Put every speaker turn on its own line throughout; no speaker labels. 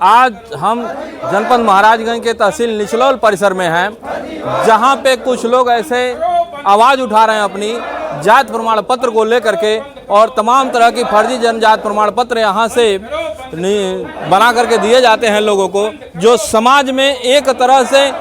आज हम जनपद महाराजगंज के तहसील निचलौल परिसर में हैं, जहां पे कुछ लोग ऐसे आवाज़ उठा रहे हैं अपनी जात प्रमाण पत्र को लेकर के, और तमाम तरह की फर्जी जनजात प्रमाण पत्र यहां से बना करके दिए जाते हैं लोगों को, जो समाज में एक तरह से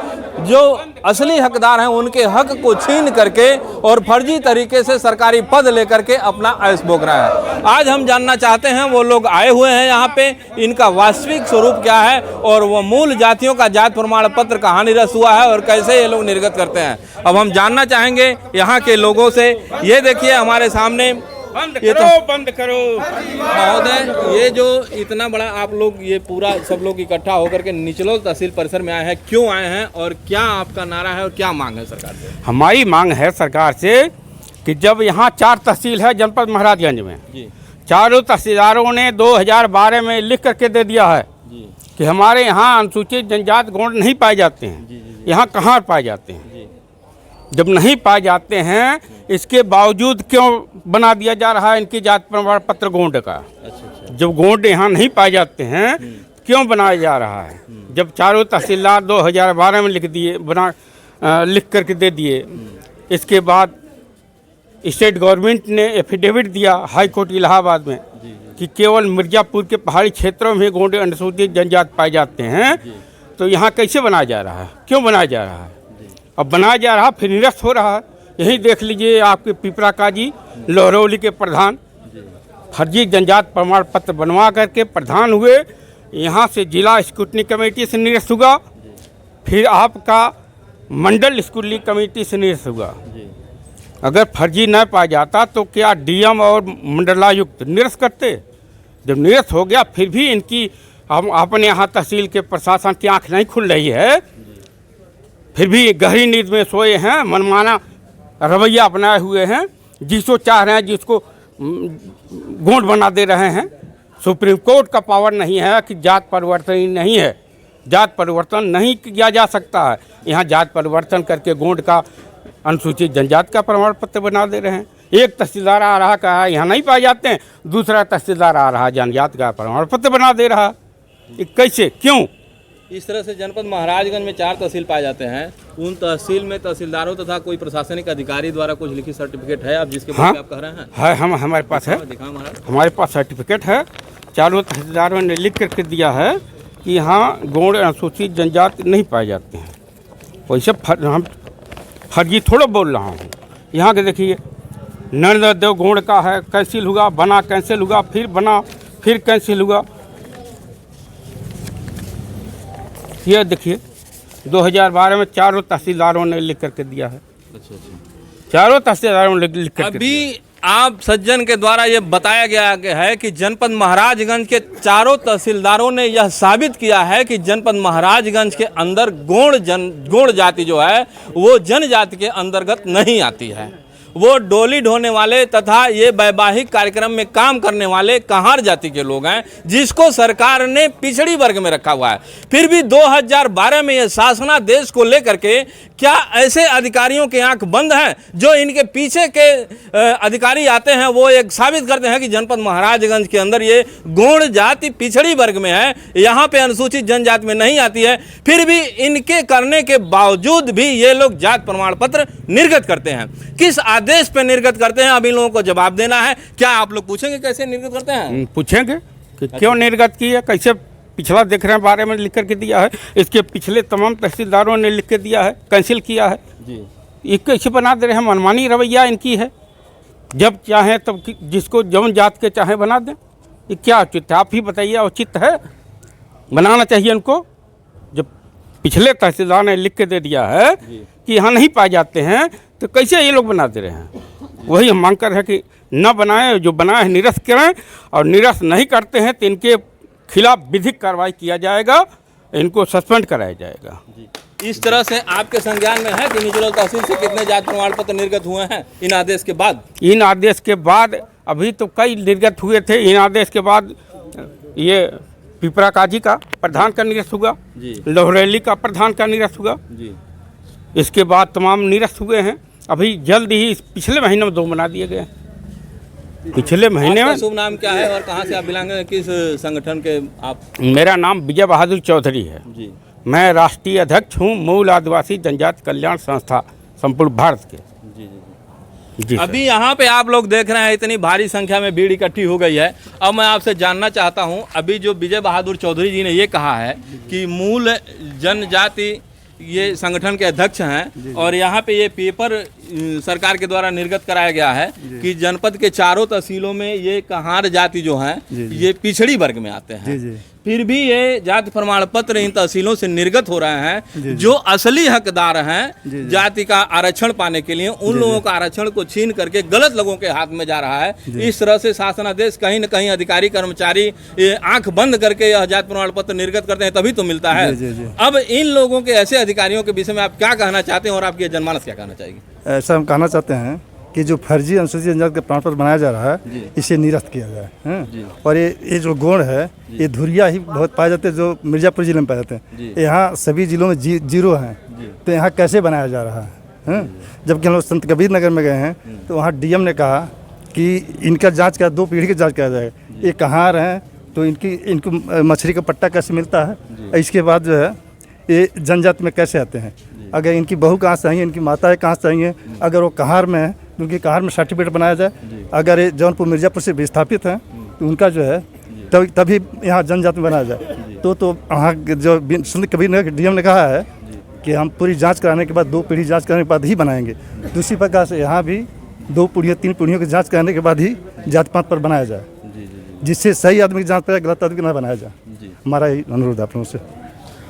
जो असली हकदार हैं उनके हक को छीन करके और फर्जी तरीके से सरकारी पद लेकर के अपना ऐश भोग रहा है। आज हम जानना चाहते हैं, वो लोग आए हुए हैं यहाँ पे, इनका वास्तविक स्वरूप क्या है और वो मूल जातियों का जात प्रमाण पत्र कहाँ निरस्त हुआ है और कैसे ये लोग निर्गत करते हैं। अब हम जानना चाहेंगे यहाँ के लोगों से। ये देखिए हमारे सामने,
बंद
ये
करो, बंद करो
महोदय, ये जो इतना बड़ा आप लोग ये पूरा सब लोग इकट्ठा होकर के निचलौल तहसील परिसर में आए हैं, क्यों आए हैं और क्या आपका नारा है और क्या मांग है सरकार से?
हमारी मांग है सरकार से कि जब यहाँ 4 तहसील है जनपद महाराजगंज में
जी,
चारों तहसीलदारों ने 2012 में लिख करके दे दिया है
जी,
कि हमारे यहाँ अनुसूचित जनजात गौंड नहीं पाए जाते हैं। यहाँ कहाँ पाए जाते हैं? जब नहीं पाए जाते हैं, इसके बावजूद क्यों बना दिया जा रहा है इनकी जात प्रमाण पत्र गौंड का?
अच्छा।
जब गौंड यहाँ नहीं पाए जाते हैं क्यों बनाया जा रहा है? जब चारों तहसीलदार 2012 में लिख करके दे दिए, इसके बाद स्टेट गवर्नमेंट ने एफिडेविट दिया हाई कोर्ट इलाहाबाद में कि केवल मिर्ज़ापुर के पहाड़ी क्षेत्रों में गौंड अनुसूचित जनजात पाए जाते हैं, तो यहाँ कैसे बनाया जा रहा है? क्यों बनाया जा रहा है? अब बनाया जा रहा, फिर निरस्त हो रहा है। यही देख लीजिए, आपके पिपरा काजी लोहरौली के प्रधान फर्जी जनजात प्रमाण पत्र बनवा करके प्रधान हुए, यहाँ से जिला स्क्रूटनी कमेटी से निरस्त हुआ, फिर आपका मंडल स्क्रूटनी कमेटी से निरस्त हुआ। अगर फर्जी न पाया जाता तो क्या डीएम और मंडलायुक्त निरस्त करते? जब निरस्त हो गया, फिर भी इनकी हम अपने यहाँ तहसील के प्रशासन की आँख नहीं खुल रही है, फिर भी गहरी नींद में सोए हैं, मनमाना रवैया अपनाए हुए हैं, जिसको चाह रहे हैं जिसको गौंड बना दे रहे हैं। सुप्रीम कोर्ट का पावर नहीं है कि जात परिवर्तन ही नहीं है, जात परिवर्तन नहीं किया जा सकता है। यहाँ जात परिवर्तन करके गौंड का अनुसूचित जनजात का प्रमाण पत्र बना दे रहे हैं। एक तहसीलदार आ रहा कहा यहाँ नहीं पाए जाते हैं, दूसरा तहसीलदार आ रहा जनजात का प्रमाण पत्र बना दे रहा। ये कैसे, क्यों?
इस तरह से जनपद महाराजगंज में 4 तहसील पाए जाते हैं, उन तहसील में तहसीलदारों तथा कोई प्रशासनिक अधिकारी द्वारा कुछ लिखित सर्टिफिकेट है आप जिसके बारे में आप कह रहे हैं?
है, हमारे पास है, हमारे पास सर्टिफिकेट है। चारों तहसीलदारों ने लिख करके दिया है कि यहाँ गौंड अनुसूचित जनजात नहीं पाए जाते हैं। वैसे हम फर्जी थोड़ा बोल रहा हूँ। यहाँ के देखिए, नरेंद्र देव गौंड का है, कैंसिल हुआ, बना कैंसिल हुआ, फिर बना फिर कैंसिल हुआ। ये देखिए 2012 में चारों तहसीलदारों ने लिख करके दिया है।
अच्छा।
चारों तहसीलदारों ने लिख करके
अभी आप सज्जन के द्वारा ये बताया गया है कि जनपद महाराजगंज के 4 तहसीलदारों ने यह साबित किया है कि जनपद महाराजगंज के अंदर गौंड जाति जो है वो जनजाति के अंतर्गत नहीं आती है। वो डोली ढोने वाले तथा ये वैवाहिक कार्यक्रम में काम करने वाले कहार जाति के लोग हैं, जिसको सरकार ने पिछड़ी वर्ग में रखा हुआ है। फिर भी 2012 में ये शासनादेश को लेकर के क्या ऐसे अधिकारियों की आंख बंद हैं? जो इनके पीछे के अधिकारी आते हैं वो एक साबित करते हैं कि जनपद महाराजगंज के अंदर ये गौंड जाति पिछड़ी वर्ग में है, यहाँ पे अनुसूचित जनजाति में नहीं आती है। फिर भी इनके करने के बावजूद भी ये लोग जात प्रमाण पत्र निर्गत करते हैं। किस आदेश पे निर्गत करते हैं, अब इन लोगों को जवाब देना है। क्या आप लोग पूछेंगे कैसे निर्गत करते हैं?
पूछेंगे कि क्यों निर्गत की है, कैसे पिछला देख रहे हैं बारे में लिख करके दिया है। इसके पिछले तमाम तहसीलदारों ने लिख के दिया है, कैंसिल किया है जी। ये कैसे बना दे रहे हैं? मनमानी रवैया इनकी है, जब चाहें तब जिसको जौन जात के चाहें बना दें। ये क्या उचित है? आप ही बताइए, उचित है? बनाना चाहिए इनको। जब पिछले तहसीलदार ने लिख के दे दिया है कि यहाँ नहीं पाए जाते हैं, तो कैसे ये लोग बना दे रहे हैं? वही हम मांग कर रहे हैं कि न बनाएं, जो बनाए हैं निरस्त करें, और निरस्त नहीं करते हैं तो इनके खिलाफ विधिक कार्रवाई किया जाएगा, इनको सस्पेंड कराया जाएगा।
इस तरह से आपके संज्ञान में है कि निचलौल तहसील से कितने जात प्रमाण पत्र निर्गत हुए हैं इन आदेश के बाद?
इन आदेश के बाद अभी तो कई निर्गत हुए थे। इन आदेश के बाद ये पिपरा काजी का प्रधान का निरस्त हुआ, लोहरौली का प्रधान का निरस्त हुआ जी। इसके बाद तमाम निरस्त हुए हैं। अभी जल्द ही पिछले महीने में 2 बना दिए गए। पिछले महीने
आपका
में।
शुभ नाम क्या है और कहाँ से आप बिलोंग किस संगठन के आप?
मेरा नाम विजय बहादुर चौधरी है।
जी
मैं राष्ट्रीय अध्यक्ष हूँ मूल आदिवासी जनजाति कल्याण संस्था संपूर्ण भारत के।
जी जी
जी सर।
अभी यहाँ पे आप लोग देख रहे हैं इतनी भारी संख्या में भीड़ इकट्ठी हो गई है। अब मैं आपसे जानना चाहता हूँ, अभी जो विजय बहादुर चौधरी जी ने ये कहा है कि मूल जनजाति ये संगठन के अध्यक्ष हैं और यहाँ पे ये पेपर सरकार के द्वारा निर्गत कराया गया है कि जनपद के चारों तहसीलों में ये कहार जाति जो है ये पिछड़ी वर्ग में आते हैं। फिर भी ये जाति प्रमाण पत्र इन तहसीलों से निर्गत हो रहे हैं। जो असली हकदार हैं जाति का आरक्षण पाने के लिए, उन लोगों का आरक्षण को छीन करके गलत लोगों के हाथ में जा रहा है। इस तरह से शासनादेश कहीं न कहीं अधिकारी कर्मचारी ये आंख बंद करके यह जाति प्रमाण पत्र निर्गत करते हैं तभी तो मिलता है। अब इन लोगों के ऐसे अधिकारियों के विषय में आप क्या कहना चाहते हैं और आपकी जनमानस क्या कहना चाहेगी?
ऐसा हम कहना चाहते हैं कि जो फर्जी अनुसूचित जनजाति का प्रमाण पत्र बनाया जा रहा है इसे निरस्त किया जाए हैं। और ये जो गुण है ये धुरिया ही बहुत पाए जाते हैं जो मिर्जापुर जिले में पाए जाते हैं। यहाँ सभी जिलों में जीरो हैं, तो यहाँ कैसे बनाया जा रहा है? जबकि हम लोग संत कबीर नगर में गए हैं तो वहाँ डीएम ने कहा कि इनका जाँच का 2 पीढ़ी की जाँच किया जाएगा। ये कहाँ हैं तो इनको मछली का पट्टा कैसे मिलता है, इसके बाद जो है ये जनजाति में कैसे आते हैं, अगर इनकी बहू कहाँ से आई है, इनकी माताएं कहाँ से आई हैं, अगर वो कहार में है तो उनकी कहार में सर्टिफिकेट बनाया जाए। अगर ये जौनपुर मिर्जापुर से विस्थापित हैं तो उनका जो है तभी यहाँ जनजाति में बनाया जाए। तो वहाँ जो संत कबीर नगर डीएम ने कहा है कि हम पूरी जांच कराने के बाद 2 पीढ़ी जांच कराने के बाद ही बनाएंगे। दूसरी प्रकार से यहाँ भी 2 पीढ़ियों 3 पीढ़ियों की जाँच कराने के बाद ही जाति पात पर बनाया जाए, जिससे सही आदमी की जाँच पर गलत आदमी न बनाया जाए। हमारा यही अनुरोध है आप लोगों से।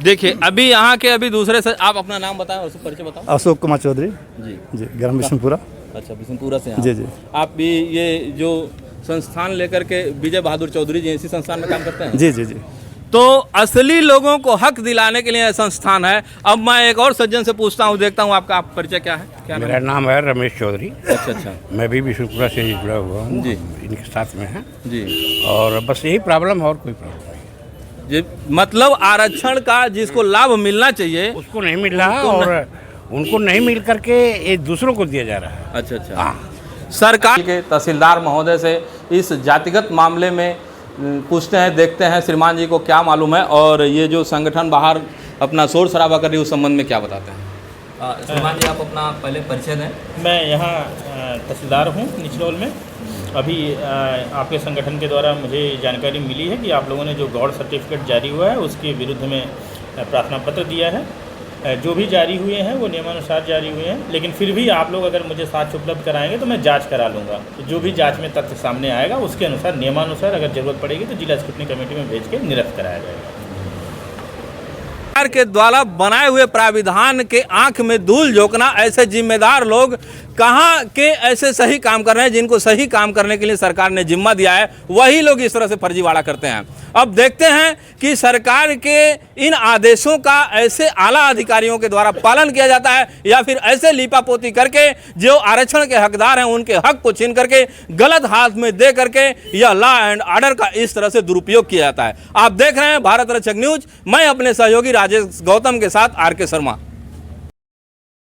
देखिए अभी यहाँ के अभी दूसरे से आप अपना नाम बताएं और परिचय बताओ।
अशोक कुमार चौधरी
जी
ग्राम बिशनपुरा।
अच्छा, बिशनपुरा से
जी जी।
आप भी ये जो संस्थान लेकर के विजय बहादुर चौधरी जी इसी संस्थान में काम करते हैं?
जी जी जी।
तो असली लोगों को हक दिलाने के लिए यह संस्थान है। अब मैं एक और सज्जन से पूछता हूँ, देखता हूँ आपका परिचय क्या है? क्या
मेरा नाम है रमेश चौधरी।
अच्छा।
मैं भी बिशनपुरा से ही जुड़ा हुआ हूँ
जी।
इनके साथ में है
जी।
और बस यही प्रॉब्लम, और कोई प्रॉब्लम नहीं।
जी, मतलब आरक्षण का जिसको लाभ मिलना चाहिए
उसको नहीं मिल रहा और उनको नहीं मिल करके ये दूसरों को दिया जा रहा है।
अच्छा। सरकार के तहसीलदार महोदय से इस जातिगत मामले में पूछते हैं, देखते हैं श्रीमान जी को क्या मालूम है और ये जो संगठन बाहर अपना शोर शराबा कर रही है उस संबंध में क्या बताते हैं। श्रीमान जी आप अपना पहले परिचय दें।
मैं यहाँ तहसीलदार हूँ निचलौल में। अभी आपके संगठन के द्वारा मुझे जानकारी मिली है कि आप लोगों ने जो गौड़ सर्टिफिकेट जारी हुआ है उसके विरुद्ध में प्रार्थना पत्र दिया है। जो भी जारी हुए हैं वो नियमानुसार जारी हुए हैं, लेकिन फिर भी आप लोग अगर मुझे साक्ष्य उपलब्ध कराएंगे तो मैं जांच करा लूँगा। तो जो भी जांच में तथ्य सामने आएगा उसके अनुसार नियमानुसार अगर ज़रूरत पड़ेगी तो जिला स्क्रूटनी कमेटी में भेज के निरस्त कराया जाएगा।
सरकार के द्वारा बनाए हुए प्राविधान के आंख में धूल झोंकना, ऐसे जिम्मेदार लोग कहाँ के ऐसे सही काम कर रहे हैं जिनको सही काम करने के लिए सरकार ने जिम्मा दिया है, वही लोग इस तरह से फर्जीवाड़ा करते हैं। अब देखते हैं कि सरकार के इन आदेशों का ऐसे आला अधिकारियों के द्वारा पालन किया जाता है या फिर ऐसे लीपापोती करके जो आरक्षण के हकदार हैं उनके हक को छीन करके गलत हाथ में दे करके यह लॉ एंड ऑर्डर का इस तरह से दुरुपयोग किया जाता है। आप देख रहे हैं भारत रक्षक न्यूज, मैं अपने सहयोगी राजेश गौतम के साथ आर के शर्मा।